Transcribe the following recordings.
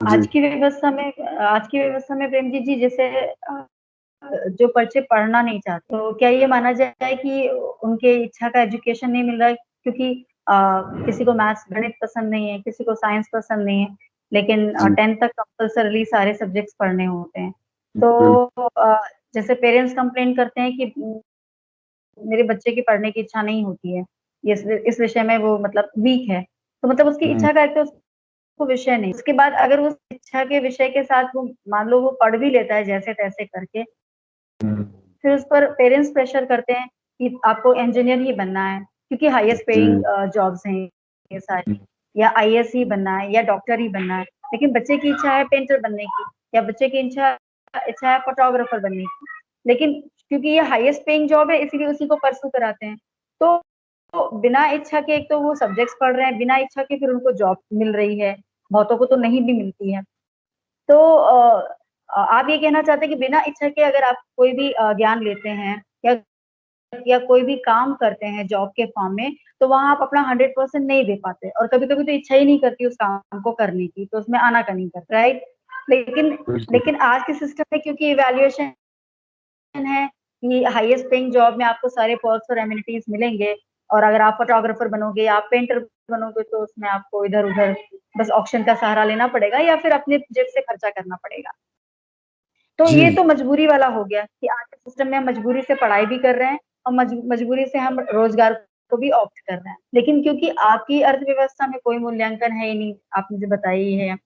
जी। आज की व्यवस्था में प्रेम जी जैसे जो बच्चे पढ़ना नहीं चाहते, तो क्या ये माना जाए कि उनके इच्छा का एजुकेशन नहीं मिल रहा है? क्योंकि किसी को मैथ्स गणित पसंद नहीं है, किसी को साइंस पसंद नहीं है, लेकिन जी। 10th तक कंपल्सरीली सारे सब्जेक्ट्स पढ़ने होते हैं। बिल्कुल। तो जैसे पेरेंट्स कंप्लेन करते हैं कि मेरे बच्चे की पढ़ने की इच्छा नहीं होती है, इस विषय में वो मतलब वीक है, तो मतलब उसकी हम्म। इच्छा का एक तो उसको विषय नहीं, उसके बाद अगर उस इच्छा के विषय के साथ वो मान लो वो पढ़ भी लेता है जैसे-तैसे करके, हम्म। फिर उस पर पेरेंट्स प्रेशर करते हैं कि आपको इंजीनियर ही बनना है, क्योंकि हाईएस्ट जी। पेइंग जॉब्स हैं ये सारी, या आईएएस ही बनना है या डॉक्टर ही बनना है। लेकिन बच्चे की इच्छा है पेंटर बनने की, या बच्चे की इच्छा इच्छा है फोटोग्राफर बनने की। लेकिन क्योंकि ये हाईएस्ट पेइंग जॉब है इसीलिए उसी को परस्यू कराते हैं। तो बिना इच्छा के एक तो वो सब्जेक्ट्स पढ़ रहे हैं, बिना इच्छा के फिर उनको जॉब मिल रही है, बहुतों को तो नहीं भी मिलती है। तो आप ये कहना चाहते हैं कि बिना इच्छा के अगर आप कोई भी ज्ञान लेते हैं या कोई भी काम करते हैं जॉब के फॉर्म में, तो वहाँ आप अपना 100% नहीं दे पाते और कभी-कभी तो इच्छा ही नहीं करती उस काम को करने की, तो उसमें आना का नहीं करता, राइट? लेकिन बिल्कुल। लेकिन आज के सिस्टम में क्योंकि इवैल्यूएशन है कि हाईएस्ट पेइंग जॉब में आपको सारे पर्क्स और एमिनिटीज मिलेंगे, और अगर आप फोटोग्राफर बनोगे या आप पेंटर बनोगे तो उसमें आपको इधर-उधर बस ऑक्शन का सहारा लेना पड़ेगा या फिर अपने जेब से खर्चा करना पड़ेगा। तो जी। ये तो मजबूरी वाला हो गया कि आज के सिस्टम में हम मजबूरी से पढ़ाई भी कर रहे हैं और मजबूरी से हम रोजगार को भी ऑप्ट कर रहे हैं। लेकिन क्योंकि आपकी अर्थव्यवस्था में कोई मूल्यांकन है ही नहीं, आप मुझे बताइए ही है,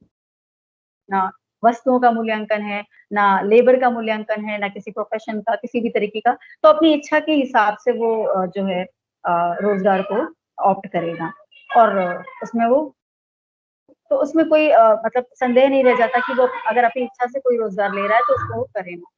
ना वस्तुओं का मूल्यांकन है, ना लेबर का मूल्यांकन है, ना किसी प्रोफेशन का, किसी भी तरीके का, तो अपनी इच्छा के हिसाब से वो जो है रोजगार को ऑप्ट करेगा और उसमें वो तो उसमें कोई मतलब संदेह नहीं रह जाता कि वो अगर अपनी इच्छा से कोई रोजगार ले रहा है तो उसको वो करे ना।